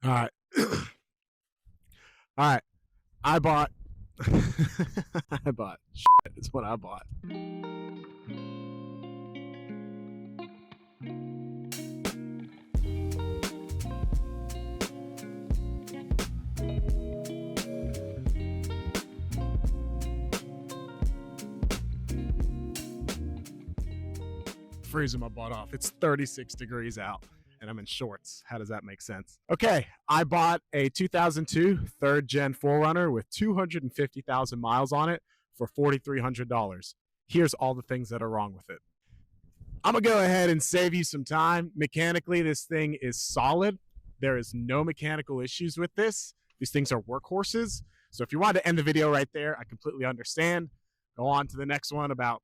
All right. All right. I bought. I bought. Shit, it's what I bought. Freezing my butt off. It's 36 degrees out and I'm in shorts. How does that make sense? Okay, I bought a 2002 third gen 4runner with 250,000 miles on it for $4,300. Here's all the things that are wrong with it. I'm gonna go ahead and save you some time. Mechanically, this thing is solid. There is no mechanical issues with this. These things are workhorses. So if you wanted to end the video right there, I completely understand. Go on to the next one about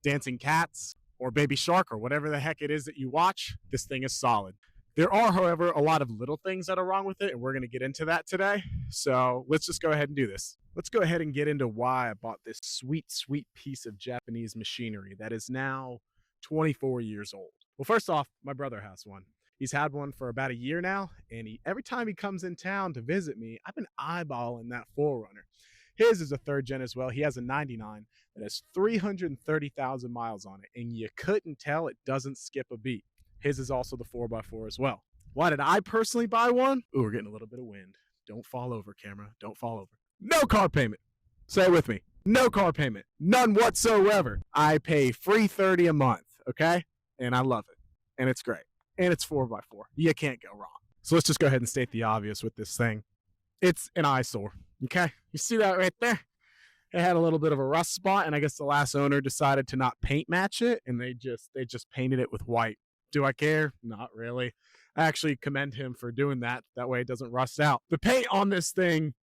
dancing cats or Baby Shark or whatever the heck it is that you watch. This thing is solid. There are, however, a lot of little things that are wrong with it, and we're going to get into that today. So let's just go ahead and do this. Let's go ahead and get into why I bought this sweet, sweet piece of Japanese machinery that is now 24 years old. Well, first off, my brother has one. He's had one for about a year now, and every time he comes in town to visit me, I've been eyeballing that 4runner. His is a third gen as well. He has a 99 that has 330,000 miles on it, and you couldn't tell it doesn't skip a beat. His is also the 4x4 as well. Why did I personally buy one? Ooh, we're getting a little bit of wind. Don't fall over, camera. Don't fall over. No car payment. Say it with me. No car payment. None whatsoever. I pay $330 a month, okay? And I love it. And it's great. And it's 4x4. You can't go wrong. So let's just go ahead and state the obvious with this thing. It's an eyesore, okay? You see that right there? It had a little bit of a rust spot, and I guess the last owner decided to not paint match it, and they just painted it with white. Do I care? Not really. I actually commend him for doing that. That way it doesn't rust out. The paint on this thing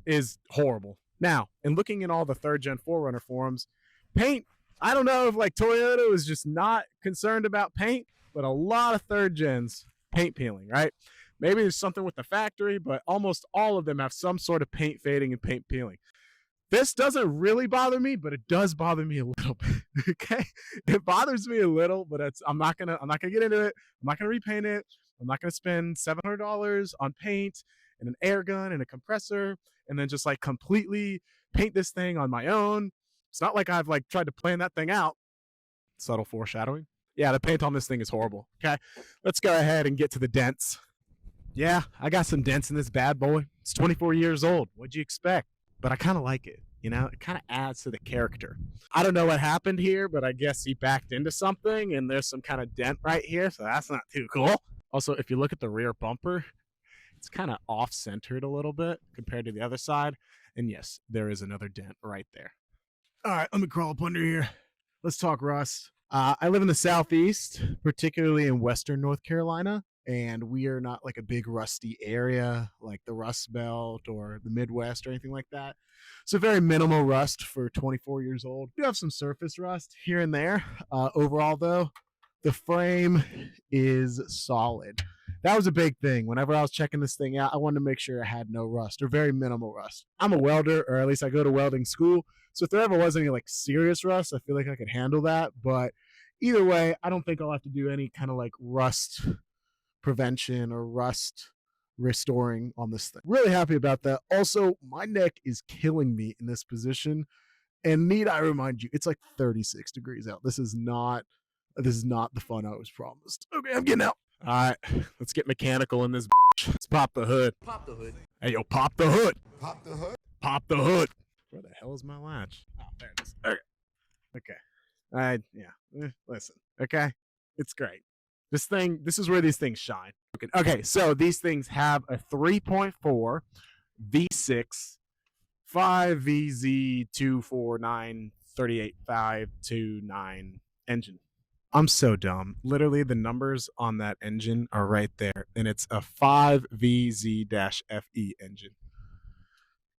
is horrible. Now, in looking at all the third gen 4runner forums, paint, I don't know if like Toyota was just not concerned about paint, but a lot of third gens paint peeling, right? Maybe there's something with the factory, but almost all of them have some sort of paint fading and paint peeling. This doesn't really bother me, but it does bother me a little bit. Okay, it bothers me a little, but I'm not gonna get into it. I'm not gonna repaint it. I'm not gonna spend $700 on paint and an air gun and a compressor, and then just like completely paint this thing on my own. It's not like I've like tried to plan that thing out. Subtle foreshadowing. Yeah, the paint on this thing is horrible. Okay, let's go ahead and get to the dents. Yeah, I got some dents in this bad boy. It's 24 years old. What'd you expect? But I kind of like it. You know, it kind of adds to the character. I don't know what happened here, but I guess he backed into something and there's some kind of dent right here. So that's not too cool. Also, if you look at the rear bumper, it's kind of off-centered a little bit compared to the other side. And yes, there is another dent right there. All right, let me crawl up under here. Let's talk rust. I live in the Southeast, particularly in Western North Carolina. And we are not like a big rusty area like the Rust Belt or the Midwest or anything like that. So very minimal rust for 24 years old. We do have some surface rust here and there. Overall, though, the frame is solid. That was a big thing. Whenever I was checking this thing out, I wanted to make sure it had no rust or very minimal rust. I'm a welder, or at least I go to welding school. So if there ever was any like serious rust, I feel like I could handle that. But either way, I don't think I'll have to do any kind of like rust prevention or rust restoring on this thing. Really happy about that. Also, my neck is killing me in this position. And need I remind you, it's like 36 degrees out. This is not the fun I was promised. Okay, I'm getting out. All right, let's get mechanical in this bitch. Let's pop the hood. Pop the hood. Hey, yo, pop the hood. Pop the hood. Pop the hood. Where the hell is my latch? Oh, there it is. Okay. Listen, okay? It's great. This is where these things shine. Okay, so these things have a 3.4 V6 5VZ249 38529 engine. I'm so dumb. Literally, the numbers on that engine are right there, and it's a 5VZ-FE engine.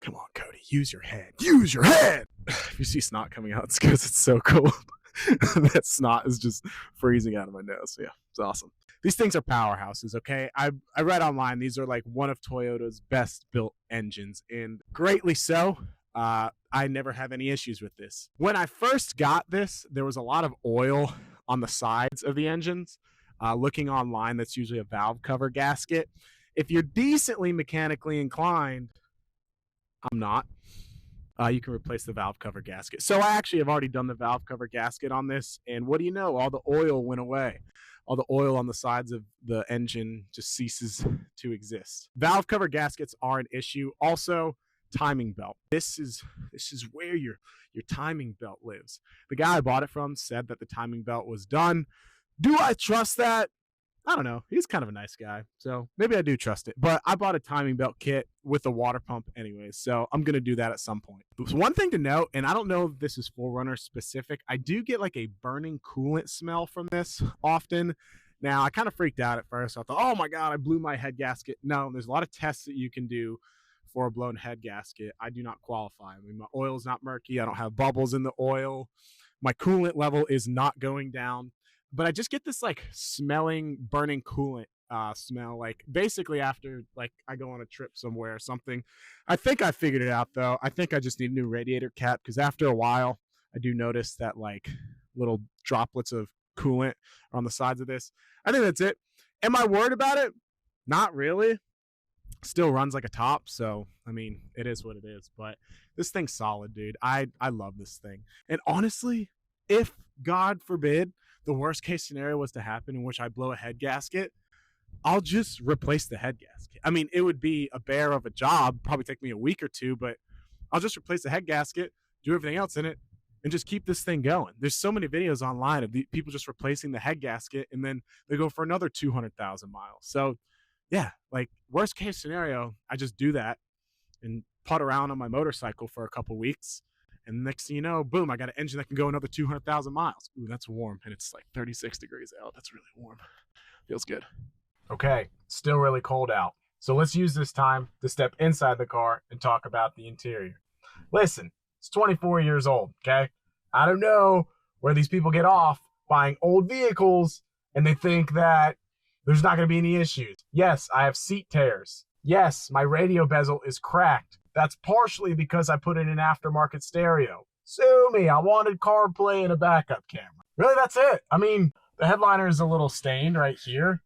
Come on, Cody, use your head. Use your head! If you see snot coming out, it's because it's so cold. That snot is just freezing out of my nose. Yeah, it's awesome. These things are powerhouses, okay? I read online these are like one of Toyota's best built engines, and greatly so. I never have any issues with this. When I first got this, there was a lot of oil on the sides of the engines. Looking online, that's usually a valve cover gasket. If you're decently mechanically inclined, I'm not. You can replace the valve cover gasket. So I actually have already done the valve cover gasket on this, and what do you know? All the oil went away. All the oil on the sides of the engine just ceases to exist. Valve cover gaskets are an issue. Also, timing belt. This is where your timing belt lives. The guy I bought it from said that the timing belt was done. Do I trust that? I don't know. He's kind of a nice guy, so maybe I do trust it. But I bought a timing belt kit with a water pump anyways, so I'm going to do that at some point. One thing to note, and I don't know if this is 4Runner specific, I do get like a burning coolant smell from this often. Now, I kind of freaked out at first. I thought, oh my God, I blew my head gasket. No, there's a lot of tests that you can do for a blown head gasket. I do not qualify. I mean, my oil is not murky. I don't have bubbles in the oil. My coolant level is not going down. But I just get this like smelling, burning coolant smell, like basically after like I go on a trip somewhere or something. I think I figured it out though. I think I just need a new radiator cap because after a while, I do notice that like little droplets of coolant are on the sides of this. I think that's it. Am I worried about it? Not really. Still runs like a top, so I mean, it is what it is. But this thing's solid, dude. I love this thing. And honestly, if God forbid the worst case scenario was to happen in which I blow a head gasket, I'll just replace the head gasket. I mean, it would be a bear of a job, probably take me a week or two, but I'll just replace the head gasket, do everything else in it, and just keep this thing going. There's so many videos online of the people just replacing the head gasket, and then they go for another 200,000 miles. So yeah, like worst case scenario, I just do that and putt around on my motorcycle for a couple weeks. And next thing you know, boom, I got an engine that can go another 200,000 miles. Ooh, that's warm. And it's like 36 degrees out. That's really warm. Feels good. Okay, still really cold out. So let's use this time to step inside the car and talk about the interior. Listen, it's 24 years old, okay? I don't know where these people get off buying old vehicles and they think that there's not going to be any issues. Yes, I have seat tears. Yes, my radio bezel is cracked. That's partially because I put in an aftermarket stereo. Sue me, I wanted CarPlay and a backup camera. Really, that's it. I mean, the headliner is a little stained right here.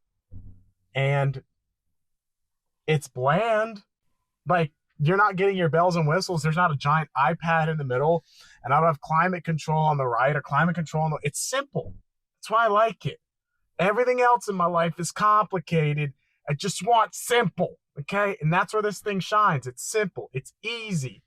And it's bland. Like, you're not getting your bells and whistles. There's not a giant iPad in the middle. And I don't have climate control on the right or climate control on the... It's simple. That's why I like it. Everything else in my life is complicated. I just want simple. Okay, and that's where this thing shines. It's simple. It's easy.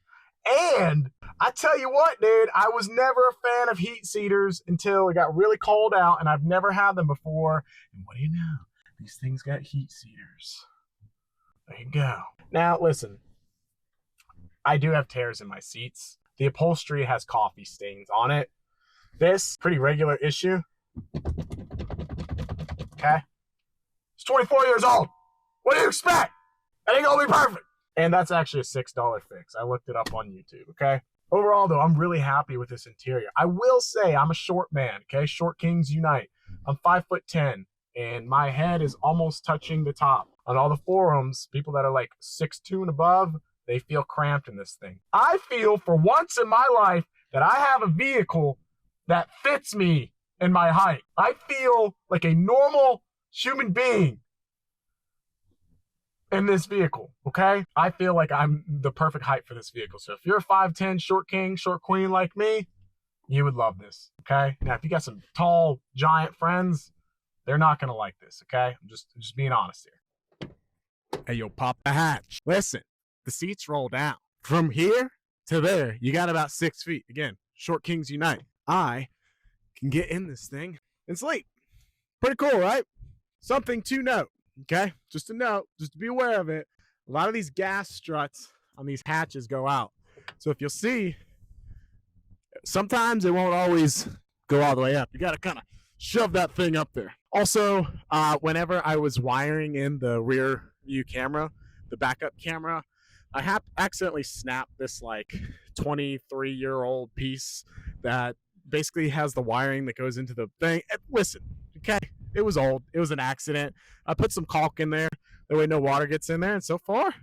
And I tell you what, dude, I was never a fan of heat seaters until it got really cold out, and I've never had them before. And what do you know? These things got heat seaters. There you go. Now, listen, I do have tears in my seats. The upholstery has coffee stains on it. This, pretty regular issue. Okay? It's 24 years old. What do you expect? That ain't gonna be perfect. And that's actually a $6 fix. I looked it up on YouTube, okay? Overall, though, I'm really happy with this interior. I will say I'm a short man, okay? Short kings unite. I'm 5'10", and my head is almost touching the top. On all the forums, people that are like 6'2" and above, they feel cramped in this thing. I feel for once in my life that I have a vehicle that fits me in my height. I feel like a normal human being in this vehicle, okay? I feel like I'm the perfect height for this vehicle. So if you're a 5'10", short king, short queen like me, you would love this, okay? Now, if you got some tall, giant friends, they're not gonna like this, okay? I'm just being honest here. Hey, yo, pop the hatch. Listen, the seats roll down. From here to there, you got about 6 feet. Again, short kings unite. I can get in this thing and sleep. Pretty cool, right? Something to note. Okay, just a note, just to be aware of it. A lot of these gas struts on these hatches go out. So if you'll see, sometimes it won't always go all the way up. You got to kind of shove that thing up there. Also, whenever I was wiring in the rear view camera, the backup camera, I accidentally snapped this like 23-year-old piece that basically has the wiring that goes into the thing. And listen, okay, it was old. It was an accident. I put some caulk in there. That way no water gets in there. And so far,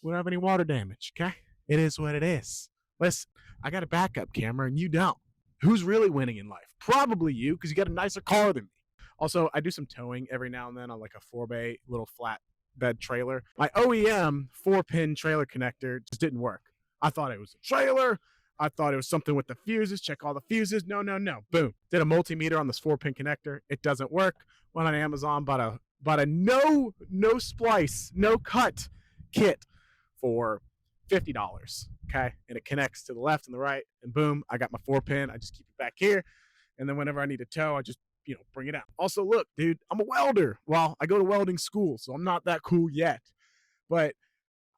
we don't have any water damage, okay? It is what it is. Listen, I got a backup camera and you don't. Who's really winning in life? Probably you, because you got a nicer car than me. Also, I do some towing every now and then on like a 4-bay little flat bed trailer. My OEM 4-pin trailer connector just didn't work. I thought it was a trailer. I thought it was something with the fuses. Check all the fuses. No. Boom. Did a multimeter on this 4-pin connector. It doesn't work. Went on Amazon, bought a no splice, no cut kit for $50. Okay. And it connects to the left and the right. And boom, I got my 4-pin. I just keep it back here. And then whenever I need a tow, I just, bring it out. Also, look, dude, I'm a welder. Well, I go to welding school, so I'm not that cool yet. But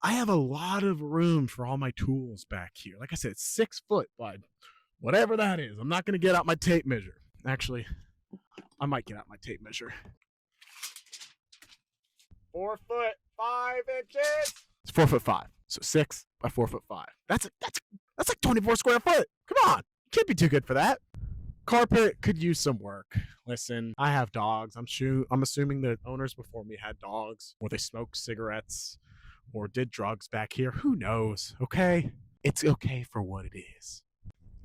I have a lot of room for all my tools back here. Like I said, it's 6 foot by whatever that is. I'm not going to get out my tape measure. Actually, I might get out my tape measure. 4 foot 5 inches. It's 4 foot 5. So 6 by 4 foot 5. That's like 24 square foot. Come on. Can't be too good for that. Carpet could use some work. Listen, I have dogs. I'm assuming the owners before me had dogs, or they smoked cigarettes, or did drugs back here. Who knows? Okay? It's okay for what it is.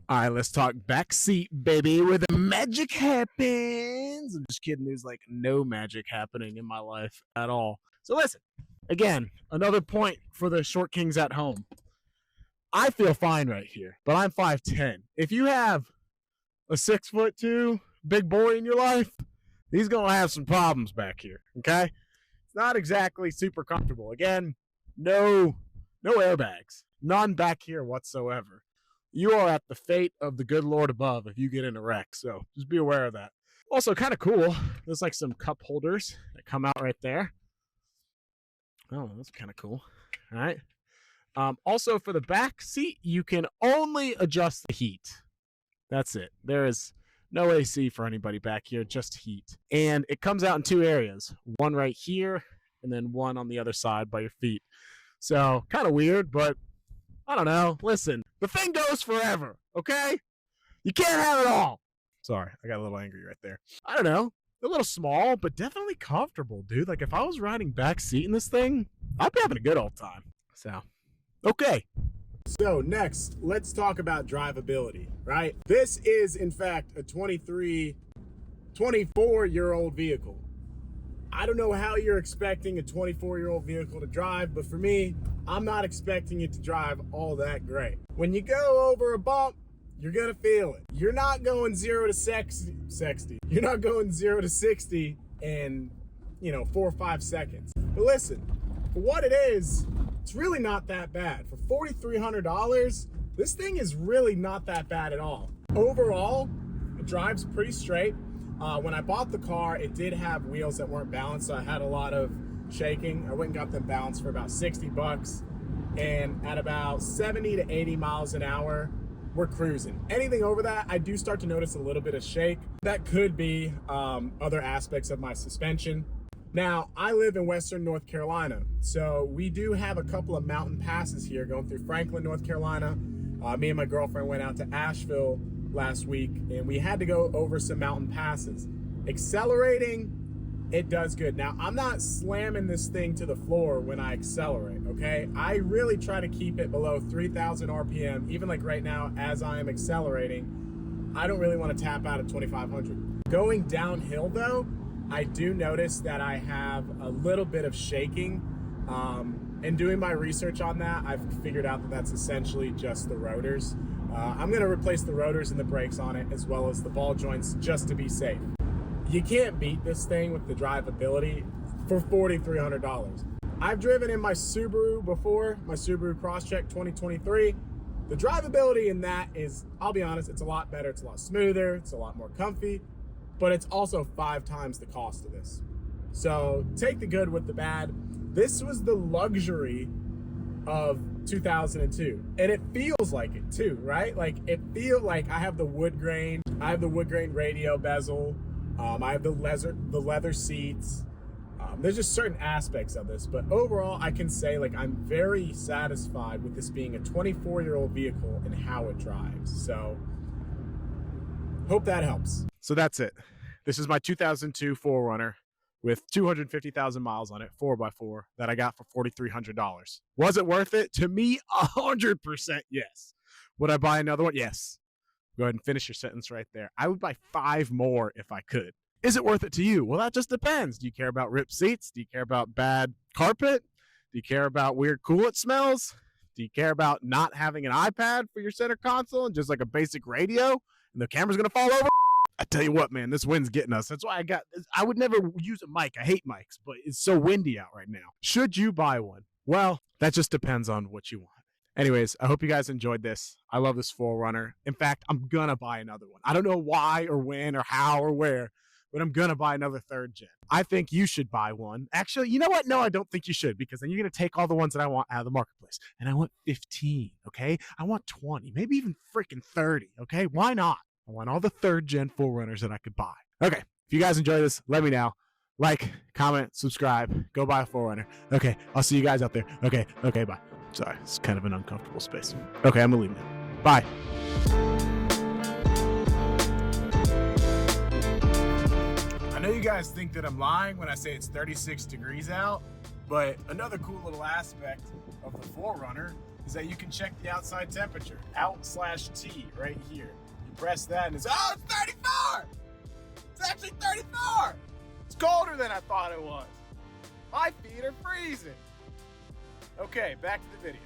All right, let's talk backseat, baby, where the magic happens. I'm just kidding. There's like no magic happening in my life at all. So listen, again, another point for the short kings at home. I feel fine right here, but I'm 5'10". If you have a 6'2" big boy in your life, he's going to have some problems back here, okay? It's not exactly super comfortable. Again, no airbags, none back here whatsoever. You are at the fate of the good Lord above if you get in a wreck, so just be aware of that. Also, kind of cool, there's like some cup holders that come out right there. Oh, that's kind of cool. All right. Also, for the back seat, you can only adjust the heat. That's it. There is no AC for anybody back here, just heat. And it comes out in 2 areas, one right here and then one on the other side by your feet. So kind of weird, but I don't know. Listen, the thing goes forever, okay? You can't have it all. Sorry, I got a little angry right there. I don't know. A little small, but definitely comfortable, dude. Like if I was riding back seat in this thing, I'd be having a good old time. So, okay. So next, let's talk about drivability, right? This is, in fact, a 24-year-old vehicle. I don't know how you're expecting a 24-year-old vehicle to drive, but for me, I'm not expecting it to drive all that great. When you go over a bump, you're gonna feel it. You're not going 0 to 60. You're not going 0 to 60 in, 4 or 5 seconds. But listen, for what it is, it's really not that bad. For $4,300, this thing is really not that bad at all. Overall, it drives pretty straight. When I bought the car, it did have wheels that weren't balanced, so I had a lot of shaking. I went and got them balanced for about $60, and at about 70 to 80 miles an hour, we're cruising. Anything over that, I do start to notice a little bit of shake. That could be other aspects of my suspension. Now, I live in Western North Carolina, so we do have a couple of mountain passes here going through Franklin, North Carolina. Me and my girlfriend went out to Asheville last week, and we had to go over some mountain passes. Accelerating, it does good. Now, I'm not slamming this thing to the floor when I accelerate, okay? I really try to keep it below 3,000 RPM. Even like right now, as I am accelerating, I don't really want to tap out at 2,500. Going downhill though, I do notice that I have a little bit of shaking. And doing my research on that, I've figured out that that's essentially just the rotors. I'm gonna replace the rotors and the brakes on it, as well as the ball joints, just to be safe. You can't beat this thing with the drivability for $4,300. I've driven in my Subaru before, my Subaru Crosstrek 2023. The drivability in that is, I'll be honest, it's a lot better, it's a lot smoother, it's a lot more comfy, but it's also 5 times the cost of this. So take the good with the bad. This was the luxury of 2002, and it feels like it too, right? Like it feels like I have the wood grain, radio bezel, I have the leather seats. There's just certain aspects of this, but overall I can say like I'm very satisfied with this being a 24-year-old vehicle and how it drives. So hope that helps. So that's it. This is my 2002 4Runner with 250,000 miles on it, 4x4, that I got for $4,300. Was it worth it? To me, 100% yes. Would I buy another one? Yes. Go ahead and finish your sentence right there. I would buy 5 more if I could. Is it worth it to you? Well, that just depends. Do you care about ripped seats? Do you care about bad carpet? Do you care about weird coolant smells? Do you care about not having an iPad for your center console and just like a basic radio and the camera's going to fall over? I tell you what, man, this wind's getting us. That's why I would never use a mic. I hate mics, but it's so windy out right now. Should you buy one? Well, that just depends on what you want. Anyways, I hope you guys enjoyed this. I love this 4runner. In fact, I'm going to buy another one. I don't know why or when or how or where, but I'm going to buy another 3rd gen. I think you should buy one. Actually, you know what? No, I don't think you should, because then you're going to take all the ones that I want out of the marketplace. And I want 15, okay? I want 20, maybe even freaking 30, okay? Why not? I want all the 3rd gen 4runners that I could buy. Okay, if you guys enjoy this, let me know. Like, comment, subscribe, go buy a 4runner. Okay, I'll see you guys out there. Okay, bye. Sorry, it's kind of an uncomfortable space. Okay, I'm going to leave now. Bye. I know you guys think that I'm lying when I say it's 36 degrees out, but another cool little aspect of the 4runner is that you can check the outside temperature, out/T right here. You press that and it's 34! It's actually 34! It's colder than I thought it was. My feet are freezing. Okay, back to the video.